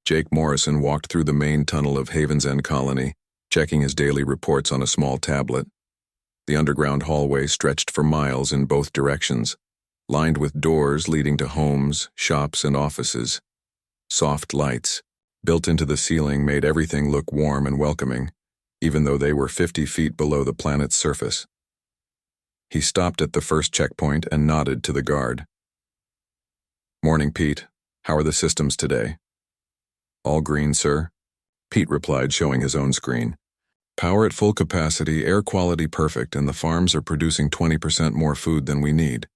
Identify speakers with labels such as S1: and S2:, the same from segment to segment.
S1: Jake Morrison walked through the main tunnel of Haven's End Colony, checking his daily reports on a small tablet. The underground hallway stretched for miles in both directions, lined with doors leading to homes, shops, and offices. Soft lights, built into the ceiling, made everything look warm and welcoming, even though they were 50 feet below the planet's surface. He stopped at the first checkpoint and nodded to the guard. "Morning, Pete. How are the systems today?" "All green, sir," Pete replied, showing his own screen. "Power at full capacity, air quality perfect, and the farms are producing 20% more food than we need."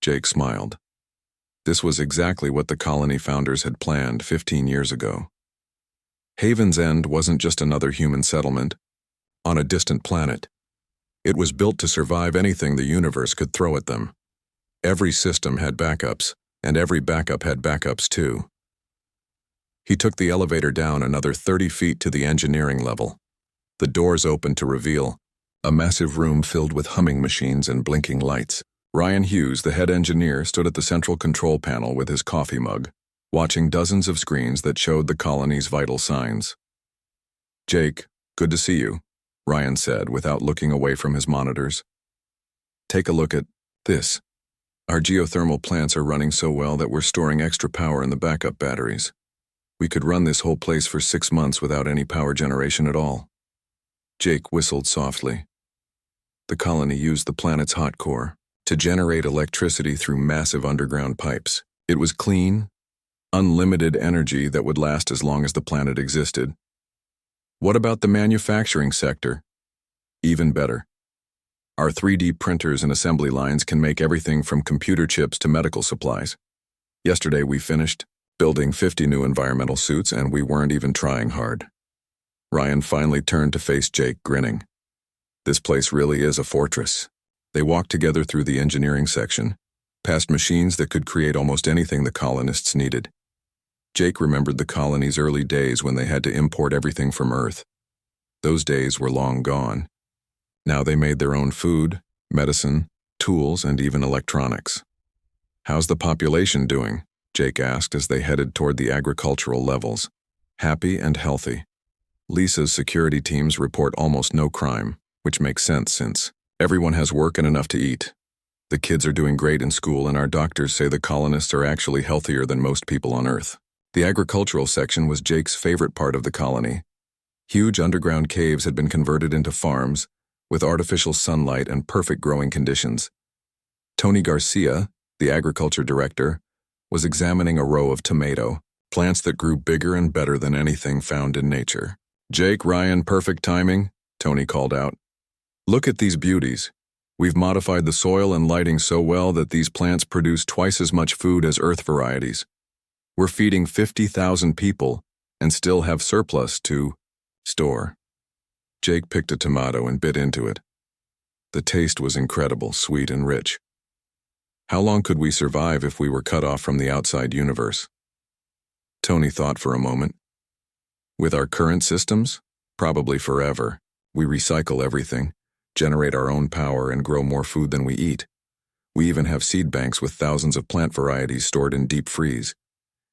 S1: Jake smiled. This was exactly what the colony founders had planned 15 years ago. Haven's End wasn't just another human settlement on a distant planet. It was built to survive anything the universe could throw at them. Every system had backups, and every backup had backups too. He took the elevator down another 30 feet to the engineering level. The doors opened to reveal a massive room filled with humming machines and blinking lights. Ryan Hughes, the head engineer, stood at the central control panel with his coffee mug, watching dozens of screens that showed the colony's vital signs. "Jake, good to see you," Ryan said without looking away from his monitors. "Take a look at this. Our geothermal plants are running so well that we're storing extra power in the backup batteries. We could run this whole place for 6 months without any power generation at all." Jake whistled softly. The colony used the planet's hot core to generate electricity through massive underground pipes. It was clean, unlimited energy that would last as long as the planet existed. What about the manufacturing sector? Even better. Our 3D printers and assembly lines can make everything from computer chips to medical supplies. Yesterday we finished building 50 new environmental suits, and we weren't even trying hard. Ryan finally turned to face Jake, grinning. This place really is a fortress. They walked together through the engineering section, past machines that could create almost anything the colonists needed. Jake remembered the colony's early days when they had to import everything from Earth. Those days were long gone. Now they made their own food, medicine, tools, and even electronics. "How's the population doing?" Jake asked as they headed toward the agricultural levels. "Happy and healthy. Lisa's security teams report almost no crime, which makes sense since everyone has work and enough to eat. The kids are doing great in school, and our doctors say the colonists are actually healthier than most people on Earth." The agricultural section was Jake's favorite part of the colony. Huge underground caves had been converted into farms, with artificial sunlight and perfect growing conditions. Tony Garcia, the agriculture director, was examining a row of tomato plants that grew bigger and better than anything found in nature. "Jake, Ryan, perfect timing," Tony called out. "Look at these beauties. We've modified the soil and lighting so well that these plants produce twice as much food as Earth varieties. We're feeding 50,000 people and still have surplus to store." Jake picked a tomato and bit into it. The taste was incredible, sweet and rich. "How long could we survive if we were cut off from the outside universe?" Tony thought for a moment. "With our current systems? Probably forever. We recycle everything, generate our own power, and grow more food than we eat. We even have seed banks with thousands of plant varieties stored in deep freeze.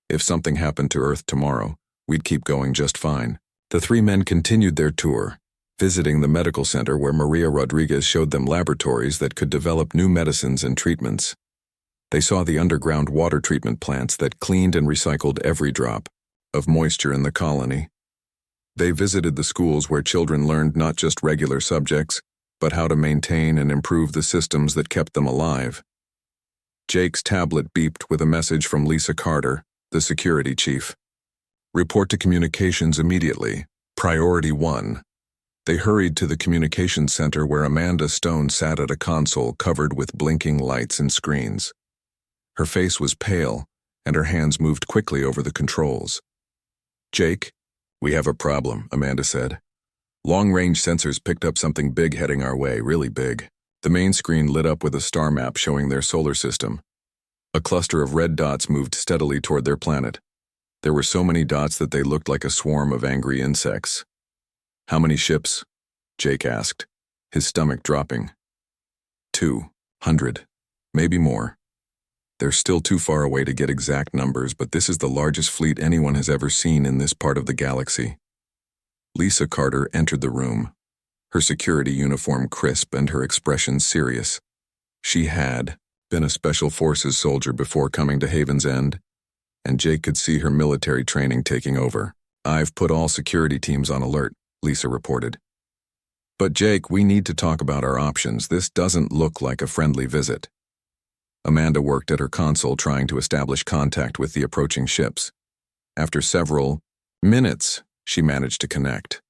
S1: If something happened to Earth tomorrow, we'd keep going just fine." The three men continued their tour, visiting the medical center where Maria Rodriguez showed them laboratories that could develop new medicines and treatments. They saw the underground water treatment plants that cleaned and recycled every drop of moisture in the colony. They visited the schools where children learned not just regular subjects, but how to maintain and improve the systems that kept them alive. Jake's tablet beeped with a message from Lisa Carter, the security chief. "Report to communications immediately. Priority 1. They hurried to the communications center where Amanda Stone sat at a console covered with blinking lights and screens. Her face was pale, and her hands moved quickly over the controls. "Jake, we have a problem," Amanda said. "Long-range sensors picked up something big heading our way, really big." The main screen lit up with a star map showing their solar system. A cluster of red dots moved steadily toward their planet. There were so many dots that they looked like a swarm of angry insects. "How many ships?" Jake asked, his stomach dropping. 200, maybe more. They're still too far away to get exact numbers, but this is the largest fleet anyone has ever seen in this part of the galaxy. Lisa Carter entered the room, her security uniform crisp and her expression serious. She had been a Special Forces soldier before coming to Haven's End, and Jake could see her military training taking over. "I've put all security teams on alert," Lisa reported. "But Jake, we need to talk about our options. This doesn't look like a friendly visit." Amanda worked at her console trying to establish contact with the approaching ships. After several minutes, she managed to connect.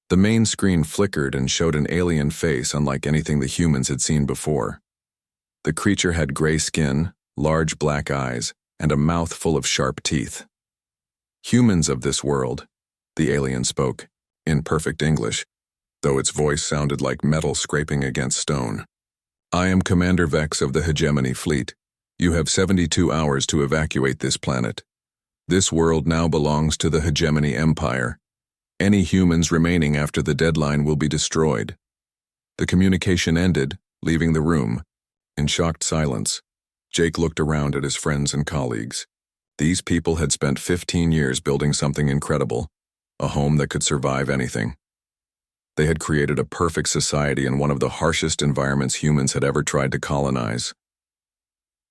S1: The main screen flickered and showed an alien face unlike anything the humans had seen before. The creature had gray skin, large black eyes, and a mouth full of sharp teeth. "Humans of this world," the alien spoke, in perfect English, though its voice sounded like metal scraping against stone. "I am Commander Vex of the Hegemony Fleet. You have 72 hours to evacuate this planet. This world now belongs to the Hegemony Empire. Any humans remaining after the deadline will be destroyed." The communication ended, leaving the room. In shocked silence, Jake looked around at his friends and colleagues. These people had spent 15 years building something incredible, a home that could survive anything. They had created a perfect society in one of the harshest environments humans had ever tried to colonize.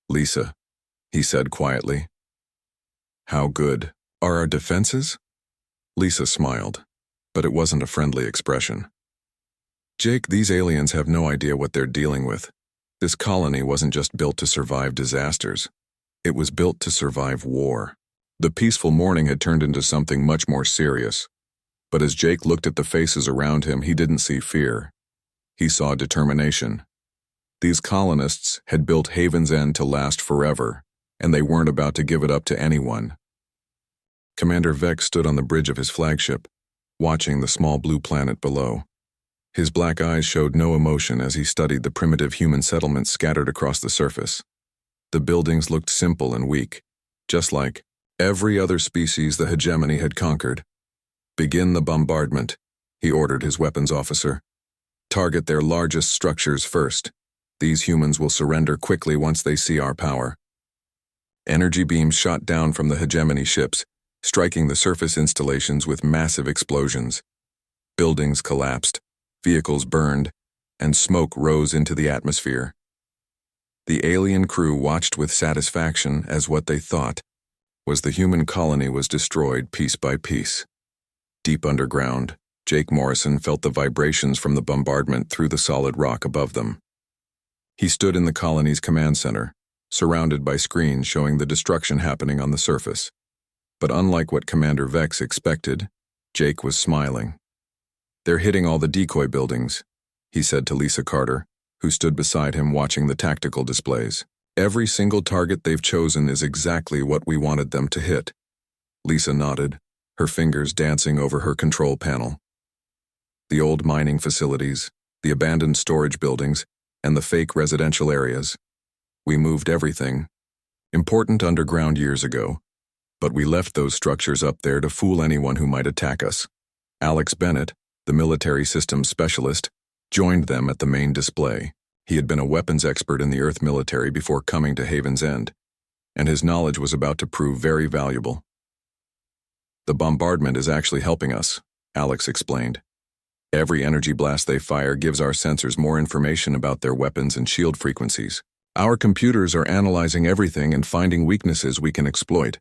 S1: "Lisa," he said quietly, "how good are our defenses?" Lisa smiled, but it wasn't a friendly expression. "Jake, these aliens have no idea what they're dealing with. This colony wasn't just built to survive disasters. It was built to survive war." The peaceful morning had turned into something much more serious. But as Jake looked at the faces around him, he didn't see fear. He saw determination. These colonists had built Haven's End to last forever, and they weren't about to give it up to anyone. Commander Vex stood on the bridge of his flagship, watching the small blue planet below. His black eyes showed no emotion as he studied the primitive human settlements scattered across the surface. The buildings looked simple and weak, just like every other species the hegemony had conquered. "Begin the bombardment," he ordered his weapons officer. "Target their largest structures first. These humans will surrender quickly once they see our power." Energy beams shot down from the hegemony ships, striking the surface installations with massive explosions. Buildings collapsed, vehicles burned, and smoke rose into the atmosphere. The alien crew watched with satisfaction as what they thought was the human colony was destroyed piece by piece. Deep underground, Jake Morrison felt the vibrations from the bombardment through the solid rock above them. He stood in the colony's command center, surrounded by screens showing the destruction happening on the surface. But unlike what Commander Vex expected, Jake was smiling. "They're hitting all the decoy buildings," he said to Lisa Carter, who stood beside him watching the tactical displays. "Every single target they've chosen is exactly what we wanted them to hit." Lisa nodded, her fingers dancing over her control panel. The old mining facilities, the abandoned storage buildings, and the fake residential areas. "We moved everything. Important underground years ago. But we left those structures up there to fool anyone who might attack us." Alex Bennett, the military systems specialist, joined them at the main display. He had been a weapons expert in the Earth military before coming to Haven's End, and his knowledge was about to prove very valuable. "The bombardment is actually helping us," Alex explained. "Every energy blast they fire gives our sensors more information about their weapons and shield frequencies. Our computers are analyzing everything and finding weaknesses we can exploit."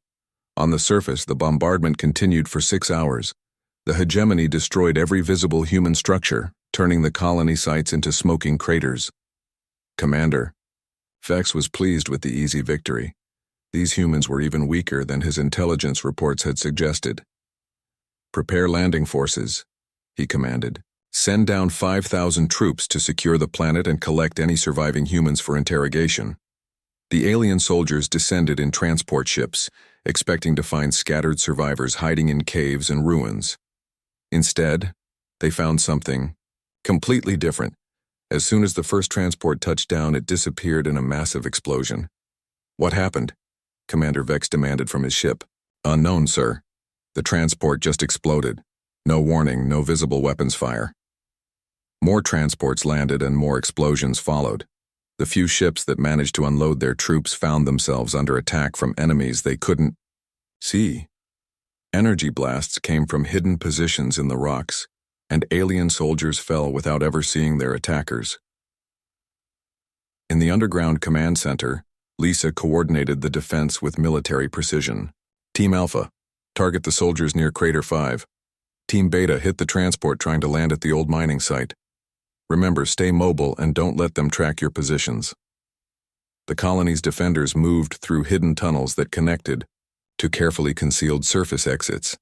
S1: On the surface, the bombardment continued for 6 hours. The hegemony destroyed every visible human structure, turning the colony sites into smoking craters. "Commander," Vex was pleased with the easy victory. These humans were even weaker than his intelligence reports had suggested. "Prepare landing forces," he commanded. "Send down 5,000 troops to secure the planet and collect any surviving humans for interrogation." The alien soldiers descended in transport ships, expecting to find scattered survivors hiding in caves and ruins. Instead, they found something completely different. As soon as the first transport touched down, it disappeared in a massive explosion. "What happened?" Commander Vex demanded from his ship. "Unknown, sir. The transport just exploded. No warning, no visible weapons fire." More transports landed and more explosions followed. The few ships that managed to unload their troops found themselves under attack from enemies they couldn't see. Energy blasts came from hidden positions in the rocks, and alien soldiers fell without ever seeing their attackers. In the underground command center, Lisa coordinated the defense with military precision. Team Alpha, target the soldiers near Crater 5. Team Beta, hit the transport trying to land at the old mining site. Remember, stay mobile and don't let them track your positions. The colony's defenders moved through hidden tunnels that connected to carefully concealed surface exits.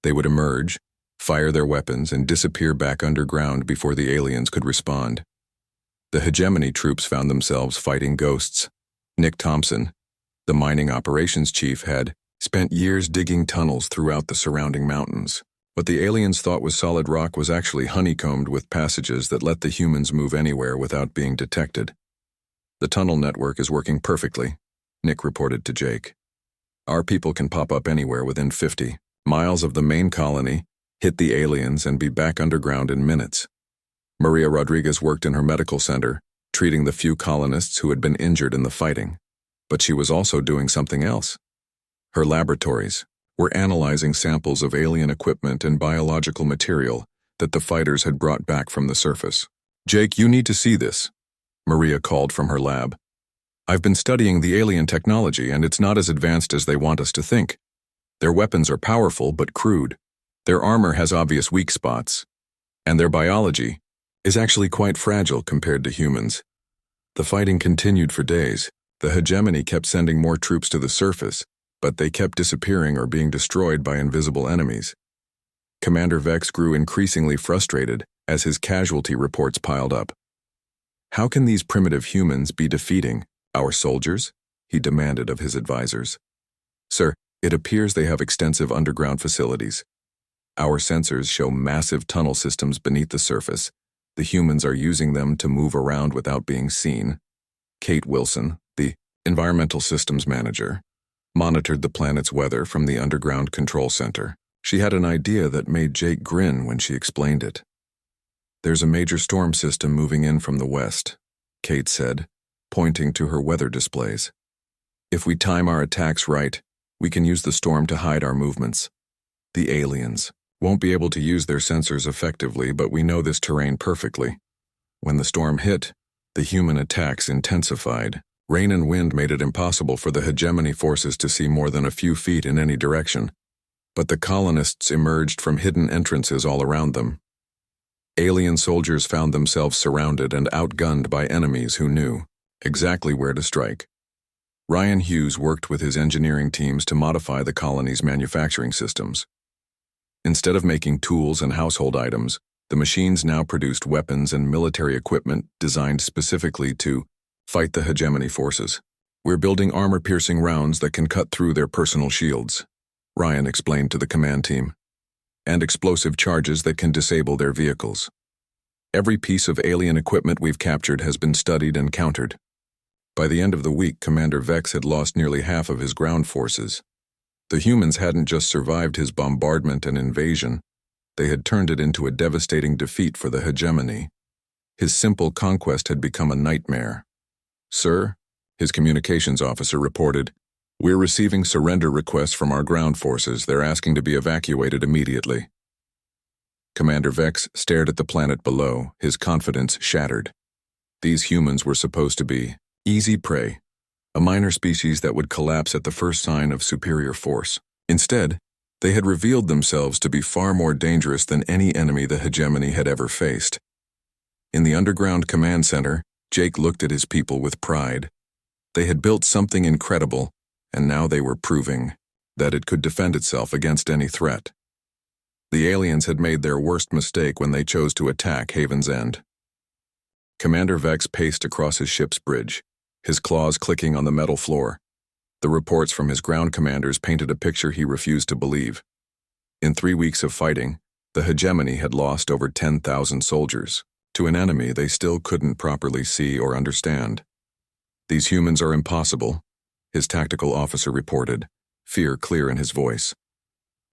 S1: They would emerge, fire their weapons, and disappear back underground before the aliens could respond. The hegemony troops found themselves fighting ghosts. Nick Thompson, the mining operations chief, had spent years digging tunnels throughout the surrounding mountains. What the aliens thought was solid rock was actually honeycombed with passages that let the humans move anywhere without being detected. The tunnel network is working perfectly, Nick reported to Jake. Our people can pop up anywhere within 50 miles of the main colony, hit the aliens, and be back underground in minutes. Maria Rodriguez worked in her medical center, treating the few colonists who had been injured in the fighting. But she was also doing something else. Her laboratories were analyzing samples of alien equipment and biological material that the fighters had brought back from the surface. Jake, you need to see this, Maria called from her lab. I've been studying the alien technology, and it's not as advanced as they want us to think. Their weapons are powerful but crude. Their armor has obvious weak spots. And their biology is actually quite fragile compared to humans. The fighting continued for days. The hegemony kept sending more troops to the surface, but they kept disappearing or being destroyed by invisible enemies. Commander Vex grew increasingly frustrated as his casualty reports piled up. How can these primitive humans be defeating our soldiers? He demanded of his advisors. Sir, it appears they have extensive underground facilities. Our sensors show massive tunnel systems beneath the surface. The humans are using them to move around without being seen. Kate Wilson, the environmental systems manager, monitored the planet's weather from the underground control center. She had an idea that made Jake grin when she explained it. There's a major storm system moving in from the west, Kate said, pointing to her weather displays. If we time our attacks right, we can use the storm to hide our movements. The aliens won't be able to use their sensors effectively, but we know this terrain perfectly. When the storm hit, the human attacks intensified. Rain and wind made it impossible for the hegemony forces to see more than a few feet in any direction, but the colonists emerged from hidden entrances all around them. Alien soldiers found themselves surrounded and outgunned by enemies who knew exactly where to strike. Ryan Hughes worked with his engineering teams to modify the colony's manufacturing systems. Instead of making tools and household items, the machines now produced weapons and military equipment designed specifically to fight the hegemony forces. We're building armor-piercing rounds that can cut through their personal shields, Ryan explained to the command team, and explosive charges that can disable their vehicles. Every piece of alien equipment we've captured has been studied and countered. By the end of the week, Commander Vex had lost nearly half of his ground forces. The humans hadn't just survived his bombardment and invasion, they had turned it into a devastating defeat for the hegemony. His simple conquest had become a nightmare. Sir, his communications officer reported, we're receiving surrender requests from our ground forces. They're asking to be evacuated immediately. Commander Vex stared at the planet below, his confidence shattered. These humans were supposed to be easy prey, a minor species that would collapse at the first sign of superior force. Instead, they had revealed themselves to be far more dangerous than any enemy the hegemony had ever faced. In the underground command center, Jake looked at his people with pride. They had built something incredible, and now they were proving that it could defend itself against any threat. The aliens had made their worst mistake when they chose to attack Haven's End. Commander Vex paced across his ship's bridge, his claws clicking on the metal floor. The reports from his ground commanders painted a picture he refused to believe. In 3 weeks of fighting, the hegemony had lost over 10,000 soldiers, to an enemy they still couldn't properly see or understand. These humans are impossible, his tactical officer reported, fear clear in his voice.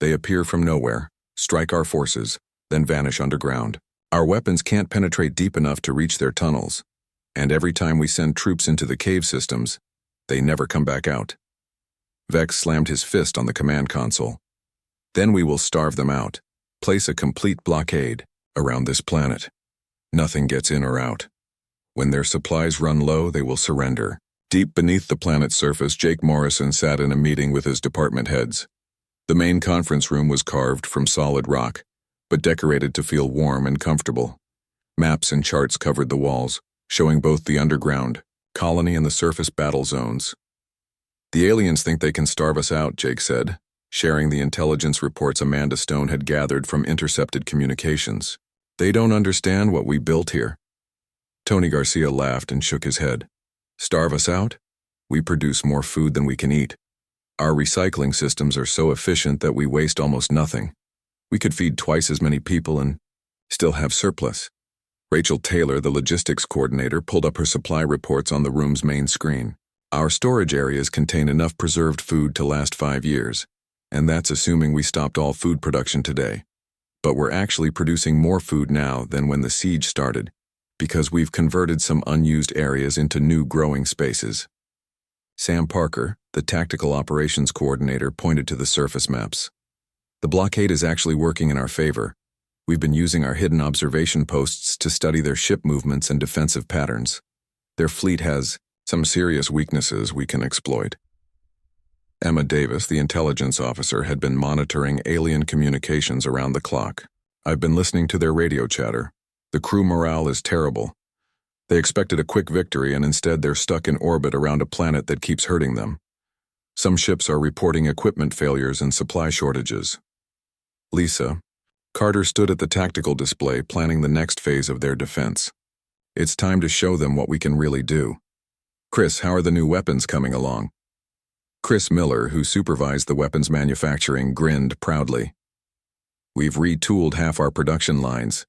S1: They appear from nowhere, strike our forces, then vanish underground. Our weapons can't penetrate deep enough to reach their tunnels. And every time we send troops into the cave systems, they never come back out. Vex slammed his fist on the command console. Then we will starve them out, place a complete blockade around this planet. Nothing gets in or out. When their supplies run low, they will surrender. Deep beneath the planet's surface, Jake Morrison sat in a meeting with his department heads. The main conference room was carved from solid rock, but decorated to feel warm and comfortable. Maps and charts covered the walls, showing both the underground, colony and the surface battle zones. The aliens think they can starve us out, Jake said, sharing the intelligence reports Amanda Stone had gathered from intercepted communications. They don't understand what we built here. Tony Garcia laughed and shook his head. Starve us out? We produce more food than we can eat. Our recycling systems are so efficient that we waste almost nothing. We could feed twice as many people and still have surplus. Rachel Taylor, the logistics coordinator, pulled up her supply reports on the room's main screen. Our storage areas contain enough preserved food to last 5 years, and that's assuming we stopped all food production today. But we're actually producing more food now than when the siege started, because we've converted some unused areas into new growing spaces. Sam Parker, the tactical operations coordinator, pointed to the surface maps. The blockade is actually working in our favor. We've been using our hidden observation posts to study their ship movements and defensive patterns. Their fleet has some serious weaknesses we can exploit. Emma Davis, the intelligence officer, had been monitoring alien communications around the clock. I've been listening to their radio chatter. The crew morale is terrible. They expected a quick victory, and instead they're stuck in orbit around a planet that keeps hurting them. Some ships are reporting equipment failures and supply shortages. Lisa, Carter stood at the tactical display planning the next phase of their defense. It's time to show them what we can really do. Chris, how are the new weapons coming along? Chris Miller, who supervised the weapons manufacturing, grinned proudly. We've retooled half our production lines.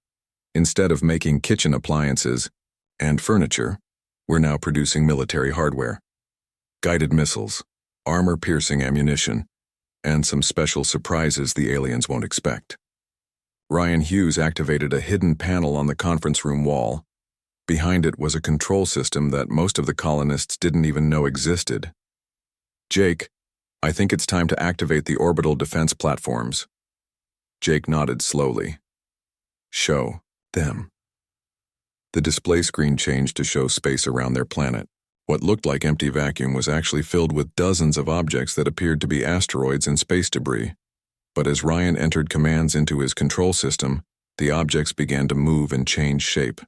S1: Instead of making kitchen appliances and furniture, we're now producing military hardware. Guided missiles, armor-piercing ammunition, and some special surprises the aliens won't expect. Ryan Hughes activated a hidden panel on the conference room wall. Behind it was a control system that most of the colonists didn't even know existed. Jake, I think it's time to activate the orbital defense platforms. Jake nodded slowly. Show them. The display screen changed to show space around their planet. What looked like empty vacuum was actually filled with dozens of objects that appeared to be asteroids and space debris. But as Ryan entered commands into his control system, the objects began to move and change shape.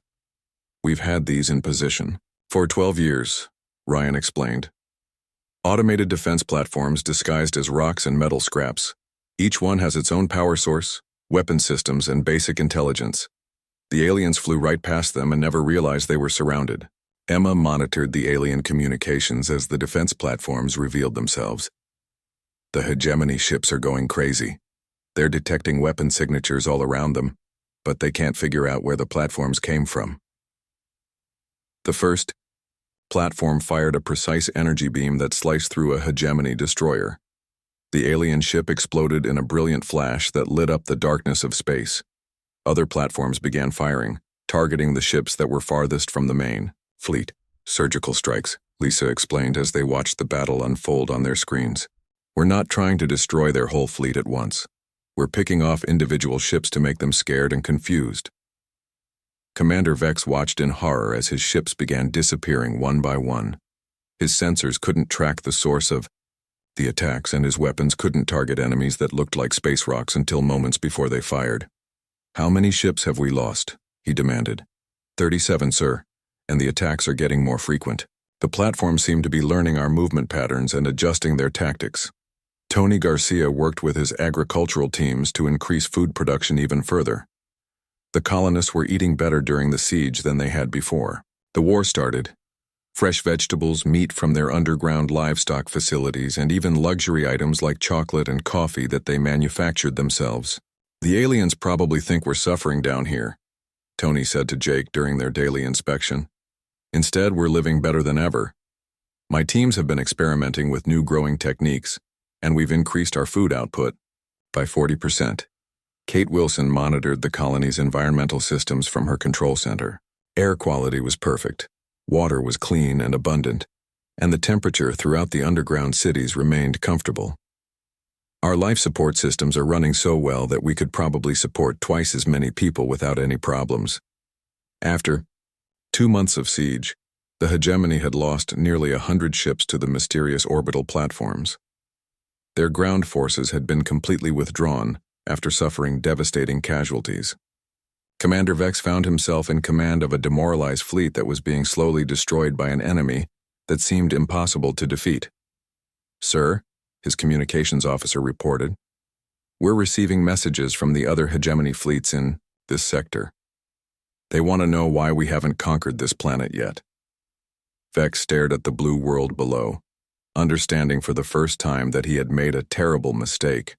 S1: We've had these in position for 12 years, Ryan explained. Automated defense platforms disguised as rocks and metal scraps. Each one has its own power source, weapon systems, and basic intelligence. The aliens flew right past them and never realized they were surrounded. Emma monitored the alien communications as the defense platforms revealed themselves. The hegemony ships are going crazy. They're detecting weapon signatures all around them, but they can't figure out where the platforms came from. The first platform fired a precise energy beam that sliced through a hegemony destroyer. The alien ship exploded in a brilliant flash that lit up the darkness of space. Other platforms began firing, targeting the ships that were farthest from the main fleet. Surgical strikes, Lisa explained as they watched the battle unfold on their screens. We're not trying to destroy their whole fleet at once. We're picking off individual ships to make them scared and confused. Commander Vex watched in horror as his ships began disappearing one by one. His sensors couldn't track the source of the attacks, and his weapons couldn't target enemies that looked like space rocks until moments before they fired. How many ships have we lost? He demanded. 37, sir, and the attacks are getting more frequent. The platforms seem to be learning our movement patterns and adjusting their tactics. Tony Garcia worked with his agricultural teams to increase food production even further. The colonists were eating better during the siege than they had before. The war started. Fresh vegetables, meat from their underground livestock facilities, and even luxury items like chocolate and coffee that they manufactured themselves. The aliens probably think we're suffering down here, Tony said to Jake during their daily inspection. Instead, we're living better than ever. My teams have been experimenting with new growing techniques, and we've increased our food output by 40%. Kate Wilson monitored the colony's environmental systems from her control center. Air quality was perfect. Water was clean and abundant, and the temperature throughout the underground cities remained comfortable. Our life support systems are running so well that we could probably support twice as many people without any problems. After 2 months of siege, the hegemony had lost nearly 100 ships to the mysterious orbital platforms. Their ground forces had been completely withdrawn after suffering devastating casualties. Commander Vex found himself in command of a demoralized fleet that was being slowly destroyed by an enemy that seemed impossible to defeat. "Sir," his communications officer reported, "we're receiving messages from the other hegemony fleets in this sector. They want to know why we haven't conquered this planet yet." Vex stared at the blue world below, understanding for the first time that he had made a terrible mistake.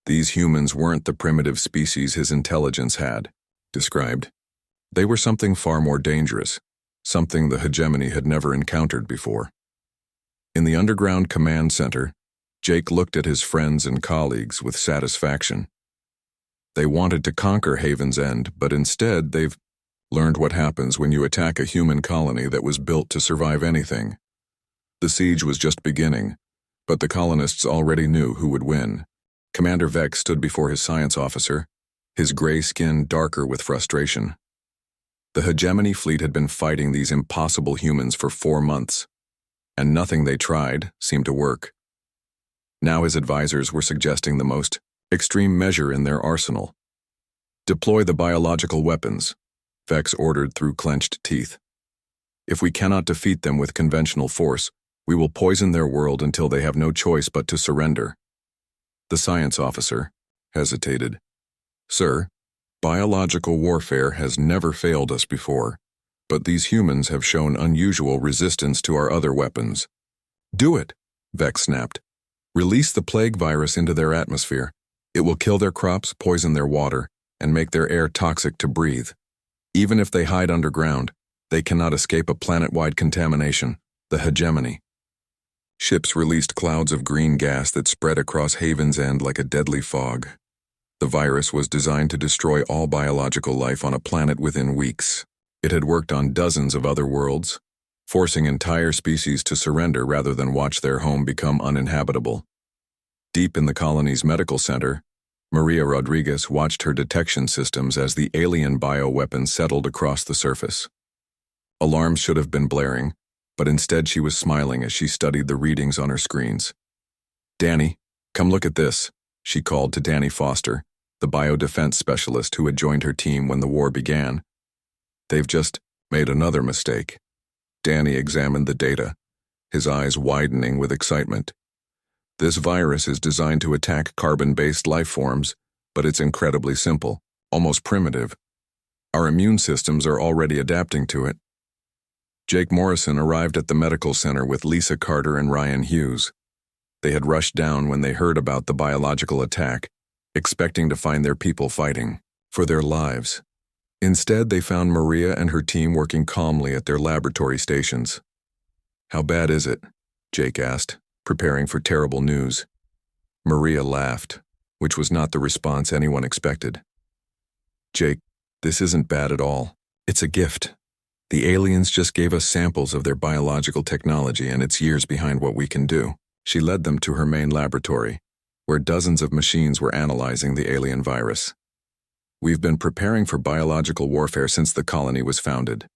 S1: These humans weren't the primitive species his intelligence had described. They were something far more dangerous, something the hegemony had never encountered before. In the underground command center, Jake looked at his friends and colleagues with satisfaction. They wanted to conquer Haven's End, but instead they've learned what happens when you attack a human colony that was built to survive anything. The siege was just beginning, but the colonists already knew who would win. Commander Vex stood before his science officer, his gray skin darker with frustration. The hegemony fleet had been fighting these impossible humans for 4 months, and nothing they tried seemed to work. Now his advisors were suggesting the most extreme measure in their arsenal. "Deploy the biological weapons," Vex ordered through clenched teeth. "If we cannot defeat them with conventional force, we will poison their world until they have no choice but to surrender." The science officer hesitated. "Sir, biological warfare has never failed us before, but these humans have shown unusual resistance to our other weapons." "Do it," Vex snapped. "Release the plague virus into their atmosphere. It will kill their crops, poison their water, and make their air toxic to breathe. Even if they hide underground, they cannot escape a planet-wide contamination, the hegemony." Ships released clouds of green gas that spread across Haven's End like a deadly fog. The virus was designed to destroy all biological life on a planet within weeks. It had worked on dozens of other worlds, forcing entire species to surrender rather than watch their home become uninhabitable. Deep in the colony's medical center, Maria Rodriguez watched her detection systems as the alien bioweapon settled across the surface. Alarms should have been blaring, but instead she was smiling as she studied the readings on her screens. "Danny, come look at this," she called to Danny Foster, the biodefense specialist who had joined her team when the war began. "They've just made another mistake." Danny examined the data, his eyes widening with excitement. "This virus is designed to attack carbon-based life forms, but it's incredibly simple, almost primitive. Our immune systems are already adapting to it." Jake Morrison arrived at the medical center with Lisa Carter and Ryan Hughes. They had rushed down when they heard about the biological attack, expecting to find their people fighting for their lives. Instead, they found Maria and her team working calmly at their laboratory stations. "How bad is it?" Jake asked, preparing for terrible news. Maria laughed, which was not the response anyone expected. "Jake, this isn't bad at all. It's a gift. The aliens just gave us samples of their biological technology and it's years behind what we can do." She led them to her main laboratory, where dozens of machines were analyzing the alien virus. "We've been preparing for biological warfare since the colony was founded.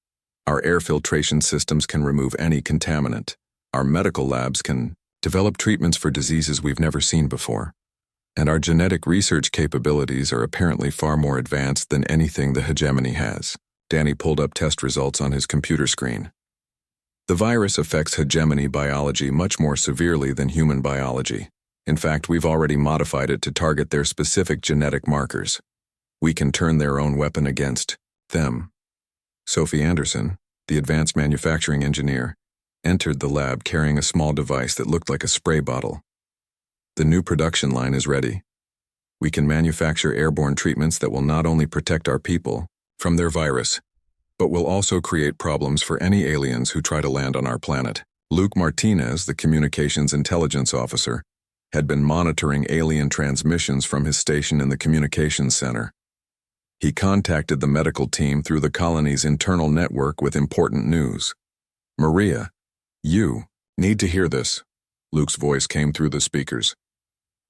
S1: Our air filtration systems can remove any contaminant. Our medical labs can develop treatments for diseases we've never seen before. And our genetic research capabilities are apparently far more advanced than anything the hegemony has." Danny pulled up test results on his computer screen. "The virus affects hegemony biology much more severely than human biology. In fact, we've already modified it to target their specific genetic markers. We can turn their own weapon against them." Sophie Anderson, the advanced manufacturing engineer, entered the lab carrying a small device that looked like a spray bottle. "The new production line is ready. We can manufacture airborne treatments that will not only protect our people from their virus, but will also create problems for any aliens who try to land on our planet." Luke Martinez, the communications intelligence officer, had been monitoring alien transmissions from his station in the communications center. He contacted the medical team through the colony's internal network with important news. "Maria, you need to hear this." Luke's voice came through the speakers.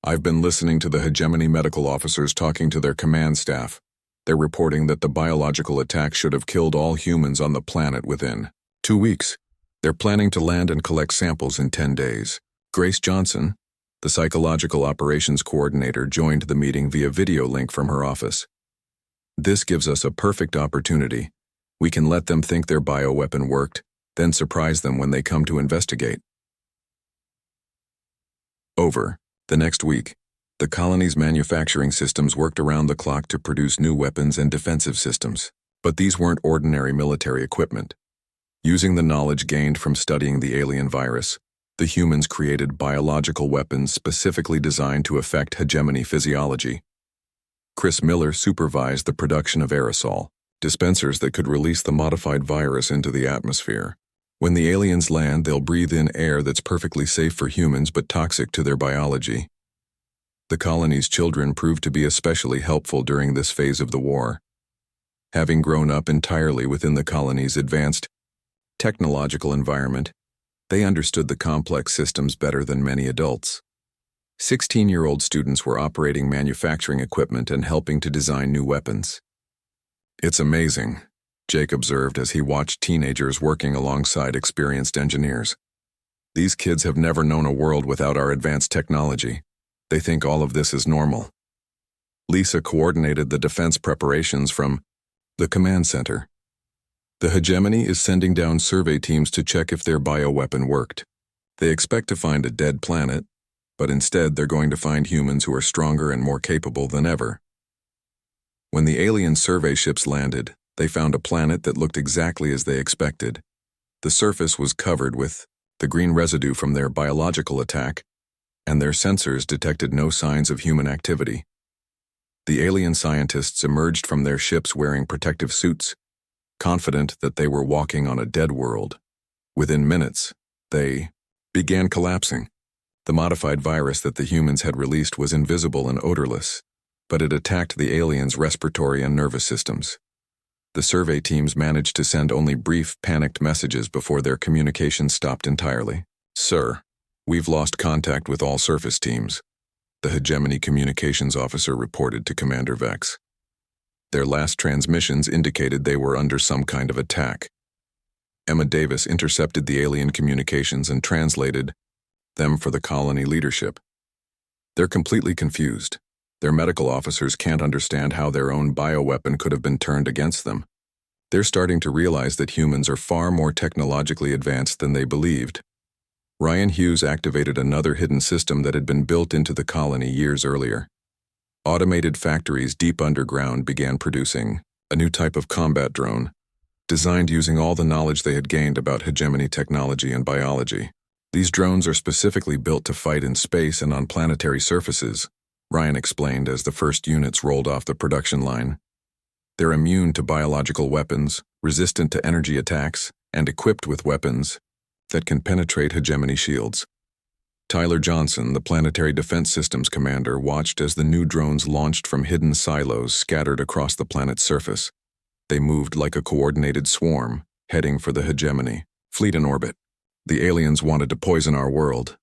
S1: "I've been listening to the hegemony medical officers talking to their command staff. They're reporting that the biological attack should have killed all humans on the planet within 2 weeks. They're planning to land and collect samples in 10 days. Grace Johnson, the psychological operations coordinator, joined the meeting via video link from her office. "This gives us a perfect opportunity. We can let them think their bioweapon worked, then surprise them when they come to investigate." Over the next week, the colony's manufacturing systems worked around the clock to produce new weapons and defensive systems. But these weren't ordinary military equipment. Using the knowledge gained from studying the alien virus, the humans created biological weapons specifically designed to affect hegemony physiology. Chris Miller supervised the production of aerosol, dispensers that could release the modified virus into the atmosphere. When the aliens land, they'll breathe in air that's perfectly safe for humans but toxic to their biology. The colony's children proved to be especially helpful during this phase of the war. Having grown up entirely within the colony's advanced technological environment, they understood the complex systems better than many adults. 16-year-old students were operating manufacturing equipment and helping to design new weapons. "It's amazing," Jake observed as he watched teenagers working alongside experienced engineers. "These kids have never known a world without our advanced technology. They think all of this is normal." Lisa coordinated the defense preparations from the command center. "The hegemony is sending down survey teams to check if their bioweapon worked. They expect to find a dead planet, but instead they're going to find humans who are stronger and more capable than ever." When the alien survey ships landed, they found a planet that looked exactly as they expected. The surface was covered with the green residue from their biological attack, and their sensors detected no signs of human activity. The alien scientists emerged from their ships wearing protective suits, confident that they were walking on a dead world. Within minutes, they began collapsing. The modified virus that the humans had released was invisible and odorless, but it attacked the aliens' respiratory and nervous systems. The survey teams managed to send only brief, panicked messages before their communication stopped entirely. "Sir, we've lost contact with all surface teams," the hegemony communications officer reported to Commander Vex. Their last transmissions indicated they were under some kind of attack. Emma Davis intercepted the alien communications and translated them for the colony leadership. "They're completely confused. Their medical officers can't understand how their own bioweapon could have been turned against them. They're starting to realize that humans are far more technologically advanced than they believed." Ryan Hughes activated another hidden system that had been built into the colony years earlier. Automated factories deep underground began producing a new type of combat drone, designed using all the knowledge they had gained about hegemony technology and biology. "These drones are specifically built to fight in space and on planetary surfaces," Ryan explained as the first units rolled off the production line. "They're immune to biological weapons, resistant to energy attacks, and equipped with weapons that can penetrate hegemony shields." Tyler Johnson, the Planetary Defense Systems commander, watched as the new drones launched from hidden silos scattered across the planet's surface. They moved like a coordinated swarm, heading for the hegemony fleet in orbit. "The aliens wanted to poison our world,"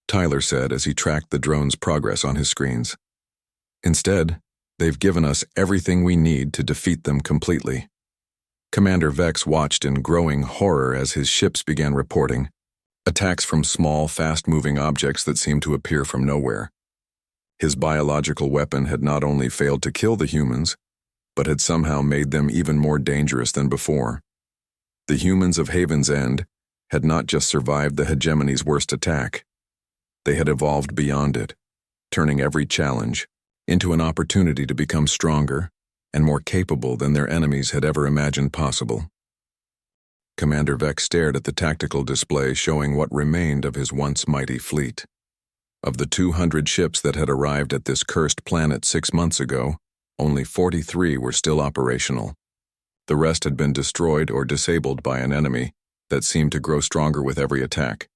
S1: Tyler said as he tracked the drone's progress on his screens. "Instead, they've given us everything we need to defeat them completely." Commander Vex watched in growing horror as his ships began reporting attacks from small, fast-moving objects that seemed to appear from nowhere. His biological weapon had not only failed to kill the humans, but had somehow made them even more dangerous than before. The humans of Haven's End had not just survived the hegemony's worst attack. They had evolved beyond it, turning every challenge into an opportunity to become stronger and more capable than their enemies had ever imagined possible. Commander Vex stared at the tactical display showing what remained of his once mighty fleet. Of the 200 ships that had arrived at this cursed planet 6 months ago, only 43 were still operational. The rest had been destroyed or disabled by an enemy that seemed to grow stronger with every attack.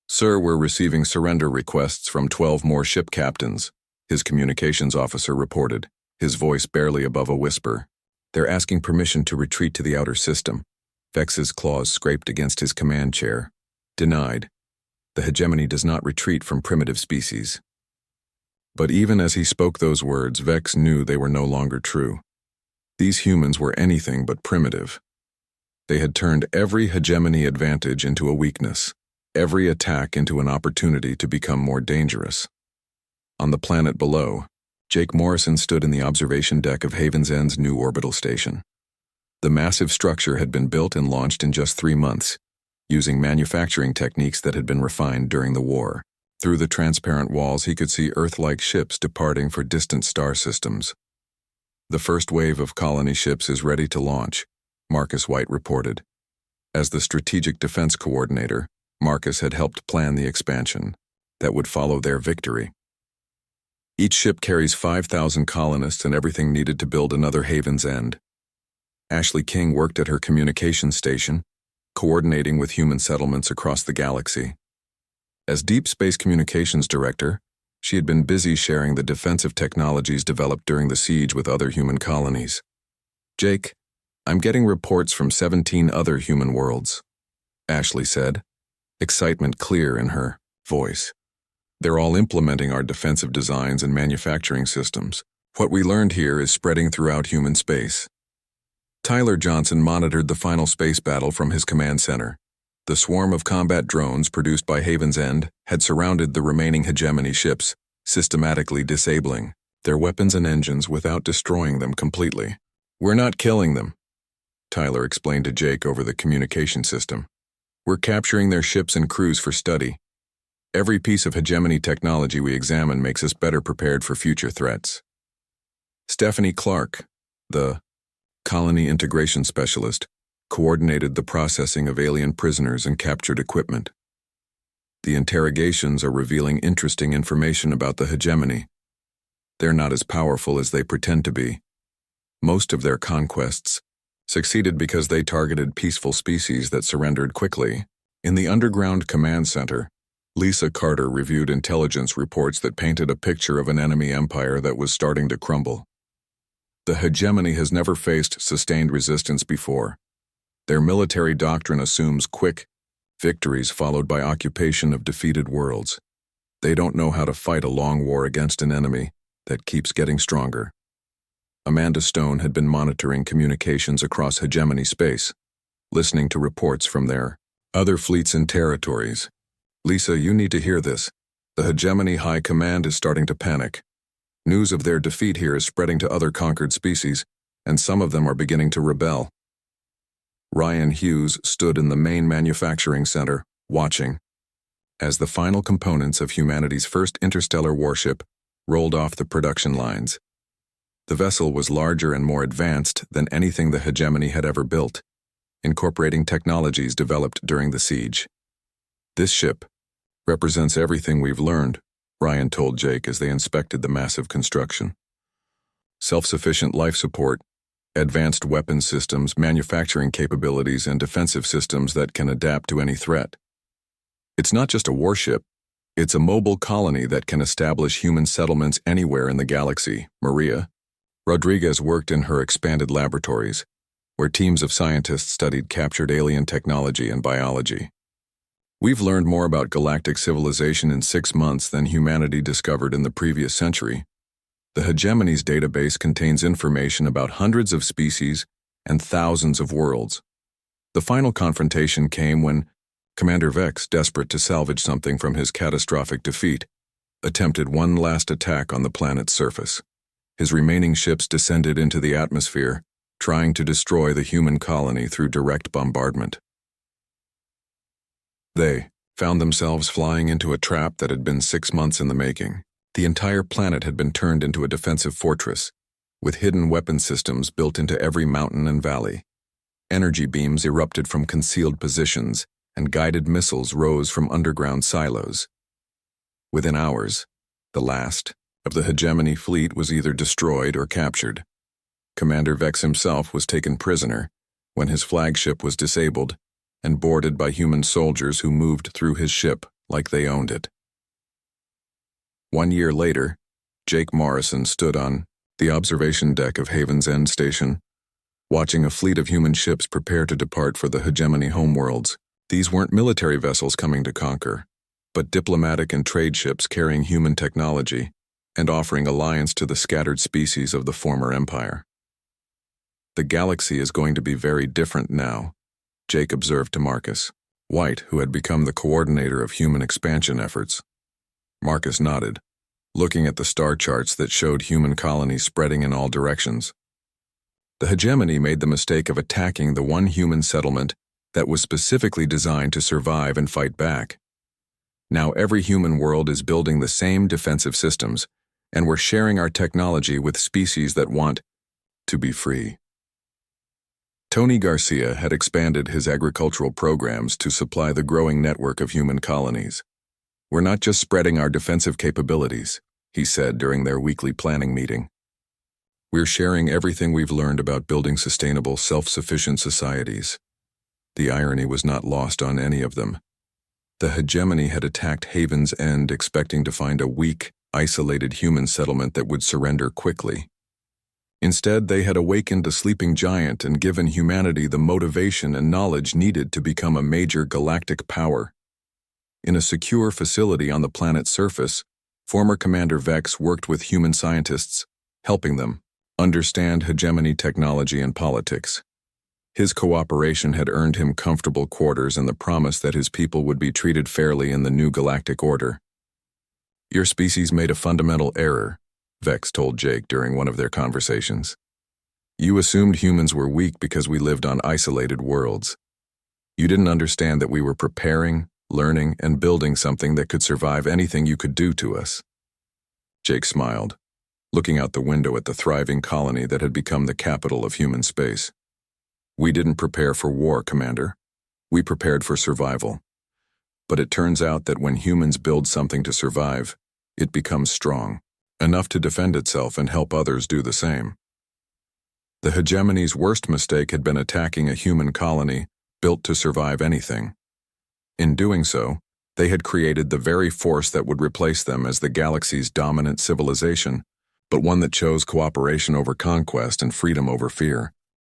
S1: "Sir, we're receiving surrender requests from 12 more ship captains," his communications officer reported. his voice barely above a whisper. "They're asking permission to retreat to the outer system." Vex's claws scraped against his command chair. "Denied. The hegemony does not retreat from primitive species." But even as he spoke those words, Vex knew they were no longer true. These humans were anything but primitive. They had turned every hegemony advantage into a weakness, every attack into an opportunity to become more dangerous. On the planet below, Jake Morrison stood in the observation deck of Haven's End's new orbital station. The massive structure had been built and launched in just 3 months, using manufacturing techniques that had been refined during the war. Through the transparent walls, he could see Earth-like ships departing for distant star systems. "The first wave of colony ships is ready to launch," Marcus White reported. As the strategic defense coordinator, Marcus had helped plan the expansion that would follow their victory. Each ship carries 5,000 colonists and everything needed to build another Haven's End. Ashley King worked at her communications station, coordinating with human settlements across the galaxy. As Deep Space Communications Director, she had been busy sharing the defensive technologies developed during the siege with other human colonies. "Jake, I'm getting reports from 17 other human worlds," Ashley said, excitement clear in her voice. "They're all implementing our defensive designs and manufacturing systems. What we learned here is spreading throughout human space." Tyler Johnson monitored the final space battle from his command center. The swarm of combat drones produced by Haven's End had surrounded the remaining hegemony ships, systematically disabling their weapons and engines without destroying them completely. "We're not killing them," Tyler explained to Jake over the communication system. "We're capturing their ships and crews for study. Every piece of hegemony technology we examine makes us better prepared for future threats." Stephanie Clark, the colony integration specialist, coordinated the processing of alien prisoners and captured equipment. "The interrogations are revealing interesting information about the hegemony. They're not as powerful as they pretend to be. Most of their conquests succeeded because they targeted peaceful species that surrendered quickly." In the underground command center, Lisa Carter reviewed intelligence reports that painted a picture of an enemy empire that was starting to crumble. "The hegemony has never faced sustained resistance before. Their military doctrine assumes quick victories followed by occupation of defeated worlds. They don't know how to fight a long war against an enemy that keeps getting stronger." Amanda Stone had been monitoring communications across hegemony space, listening to reports from their other fleets and territories. "Lisa, you need to hear this. The hegemony high command is starting to panic. News of their defeat here is spreading to other conquered species, and some of them are beginning to rebel." Ryan Hughes stood in the main manufacturing center, watching, as the final components of humanity's first interstellar warship rolled off the production lines. The vessel was larger and more advanced than anything the hegemony had ever built, incorporating technologies developed during the siege. "This ship represents everything we've learned," Ryan told Jake as they inspected the massive construction. "Self-sufficient life support, advanced weapons systems, manufacturing capabilities, and defensive systems that can adapt to any threat. It's not just a warship, it's a mobile colony that can establish human settlements anywhere in the galaxy." Maria Rodriguez worked in her expanded laboratories, where teams of scientists studied captured alien technology and biology. "We've learned more about galactic civilization in 6 months than humanity discovered in the previous century. The hegemony's database contains information about hundreds of species and thousands of worlds." The final confrontation came when Commander Vex, desperate to salvage something from his catastrophic defeat, attempted one last attack on the planet's surface. His remaining ships descended into the atmosphere, trying to destroy the human colony through direct bombardment. They found themselves flying into a trap that had been 6 months in the making. The entire planet had been turned into a defensive fortress, with hidden weapon systems built into every mountain and valley. Energy beams erupted from concealed positions, and guided missiles rose from underground silos. Within hours, the last of the hegemony fleet was either destroyed or captured. Commander Vex himself was taken prisoner when his flagship was disabled and boarded by human soldiers who moved through his ship like they owned it. 1 year later, Jake Morrison stood on The observation deck of Haven's End Station, watching a fleet of human ships prepare to depart for the hegemony homeworlds. These weren't military vessels coming to conquer, but diplomatic and trade ships carrying human technology and offering alliance to the scattered species of the former empire. The galaxy is going to be very different now, Jake observed to Marcus, White, who had become the coordinator of human expansion efforts. Marcus nodded, looking at the star charts that showed human colonies spreading in all directions. The hegemony made the mistake of attacking the one human settlement that was specifically designed to survive and fight back. Now every human world is building the same defensive systems, and we're sharing our technology with species that want to be free. Tony Garcia had expanded his agricultural programs to supply the growing network of human colonies. We're not just spreading our defensive capabilities, he said during their weekly planning meeting. We're sharing everything we've learned about building sustainable, self-sufficient societies. The irony was not lost on any of them. The hegemony had attacked Haven's End expecting to find a weak, isolated human settlement that would surrender quickly. Instead, they had awakened a sleeping giant and given humanity the motivation and knowledge needed to become a major galactic power. In a secure facility on the planet's surface, former Commander Vex worked with human scientists, helping them understand hegemony technology and politics. His cooperation had earned him comfortable quarters and the promise that his people would be treated fairly in the new galactic order. Your species made a fundamental error, Vex told Jake during one of their conversations. You assumed humans were weak because we lived on isolated worlds. You didn't understand that we were preparing, learning, and building something that could survive anything you could do to us. Jake smiled, looking out the window at the thriving colony that had become the capital of human space. We didn't prepare for war, Commander. We prepared for survival. But it turns out that when humans build something to survive, it becomes strong, enough to defend itself and help others do the same. The hegemony's worst mistake had been attacking a human colony built to survive anything. In doing so, they had created the very force that would replace them as the galaxy's dominant civilization, but one that chose cooperation over conquest and freedom over fear.